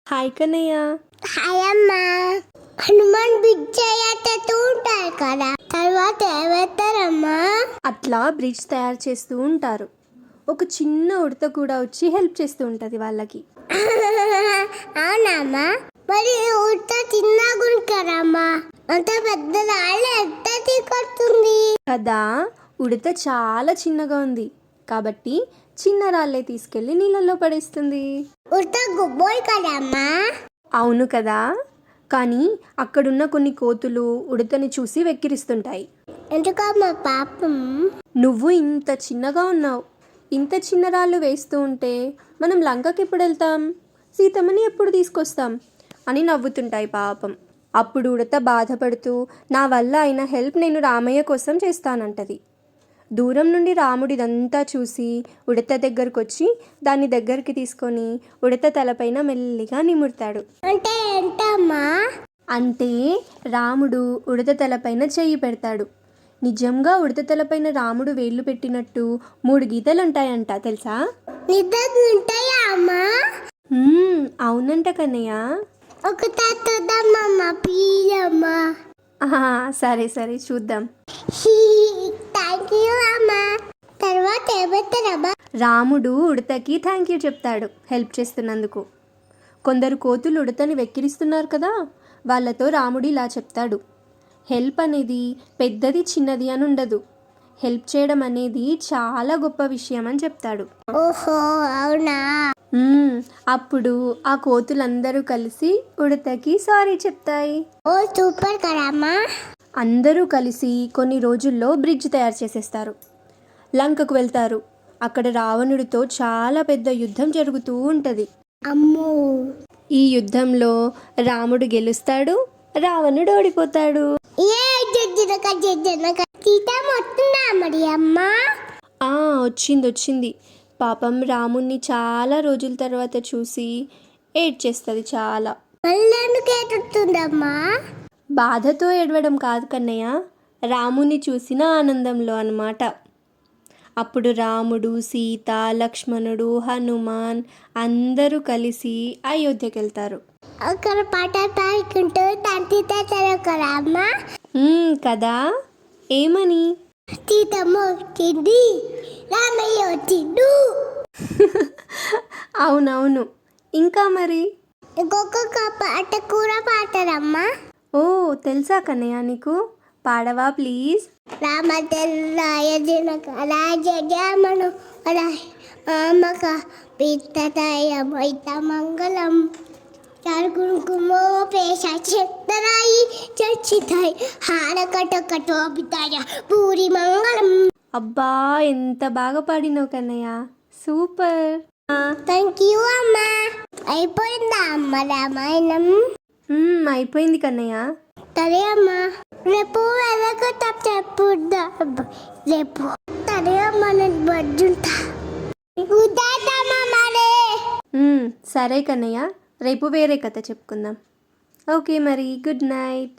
Hi Kannayya. Hi అమ్మా. Hanuman bridge అయ్యేటట్టు ఉంటారు కదా, తర్వాత ఏమవుతారమ్మా? అట్లా బ్రిడ్జ్ తయారు చేస్తూ ఉంటారు. ఒక చిన్న ఉడత కూడా వచ్చి హెల్ప్ చేస్తూ ఉంటుంది వాళ్ళకి. అవునమ్మా. మరి ఉడత చిన్నగా ఉంటారమ్మా, అంత పెద్ద రాళ్ళు ఎంత తీసుకొస్తుంది కదా. ఉడత చాలా చిన్నగా ఉంది కాబట్టి చిన్న రాళ్ళే తీసుకెళ్లి నీళ్ళల్లో పడేస్తుంది. ఉడత గుబ్బోయ్ కదమ్మా. అవును కదా, కానీ అక్కడున్న కొన్ని కోతులు ఉడతని చూసి వెక్కిరిస్తుంటాయి. ఎందుకమ్మా పాపం? నువ్వు ఇంత చిన్నగా ఉన్నావు, ఇంత చిన్న రాళ్ళు వేస్తూ ఉంటే మనం లంకకి ఎప్పుడు వెళ్తాం, సీతమ్మని ఎప్పుడు తీసుకొస్తాం అని నవ్వుతుంటాయి పాపం. అప్పుడు ఉడత బాధపడుతూ నా వల్ల అయిన హెల్ప్ నేను రామయ్య కోసం చేస్తానంటది. దూరం నుండి రాముడిదంతా చూసి ఉడత దగ్గరకు వచ్చి దాన్ని దగ్గరికి తీసుకొని ఉడత తలపైన మెల్లిగా నిమురుతాడు. అంటే ఏంటమ్మా? అంటే రాముడు ఉడత తలపైన చెయ్యి పెడతాడు. నిజంగా ఉడత తలపైన రాముడు వేళ్ళు పెట్టినట్టు 3 గీతలు ఉంటాయంట, తెలుసా? నిజంగా ఉంటాయా అమ్మా? అవునంట కన్నయ్య. ఒకసారి చూద్దామమ్మా ప్లీజ్ అమ్మా. సరే సరే చూద్దాం. థ్యాంక్ యూ అమ్మా. తర్వాత ఏమవుతారమ్మా? రాముడు ఉడతకి థ్యాంక్ యూ చెప్తాడు హెల్ప్ చేస్తున్నందుకు. కొందరు కోతులు ఉడతని వెక్కిరిస్తున్నారు కదా, వాళ్ళతో రాముడు ఇలా చెప్తాడు, హెల్ప్ అనేది పెద్దది చిన్నది అని ఉండదు, హెల్ప్ చేయడం అనేది చాలా గొప్ప విషయం అని చెప్తాడు. ఓహో అవునా. అప్పుడు ఆ కోతులందరూ కలిసి ఉడతకి సారీ చెప్తాయి. ఓ సూపర్ కదమ్మా. అందరూ కలిసి కొన్ని రోజుల్లో బ్రిడ్జ్ తయారు చేసేస్తారు. లంకకు వెళ్తారు. అక్కడ రావణుడితో చాలా పెద్ద యుద్ధం జరుగుతూ ఉంటుంది. అమ్మో. ఈ యుద్ధంలో రాముడు గెలుస్తాడు, రావణుడు ఓడిపోతాడు. మరి అమ్మా? వచ్చింది. పాపం రాముణ్ణి చాలా రోజుల తర్వాత చూసి ఏడ్చేస్తుంది చాలా. బాధతో ఏడవడం కాదు కన్నయ్య, రాముని చూసిన ఆనందంలో అన్నమాట. అప్పుడు రాముడు, సీత, లక్ష్మణుడు, హనుమాన్ అందరూ కలిసి అయోధ్యకి వెళ్తారు. అక్కడ పాట పాడుకుంటూ కదా. ఏమని? సీతమ్మ వచ్చింది, రామయ్య వచ్చిండు. అవునవును. ఇంకా మరి ఇంకొక పాట కూడా పాడతారమ్మా. ఓ తెలుసా కన్నయ్య నీకు? పాడవా ప్లీజ్? రామ తెల్లాయ దినక రాజమను రామక పిత్తయ మైత మంగళం కుంకుమో పేష చెత్తరాయి చచ్చితాయి హారకటకటోపితాయ పూరి మంగళం. అబ్బా ఎంత బాగా పాడినావు కన్నయ్య, సూపర్. థ్యాంక్ యూ అమ్మా. అయిపోయిందా అమ్మ రామాయణం? అయిపోయింది కన్నయ్య. సరే అమ్మా, రేపు వెళ్ళక చెప్పుద్దా రేపు. సరే అమ్మా, నేను బడ్జుంటా. సరే కన్నయ్య, రేపు వేరే కథ చెప్పుకుందాం. ఓకే మరి, గుడ్ నైట్.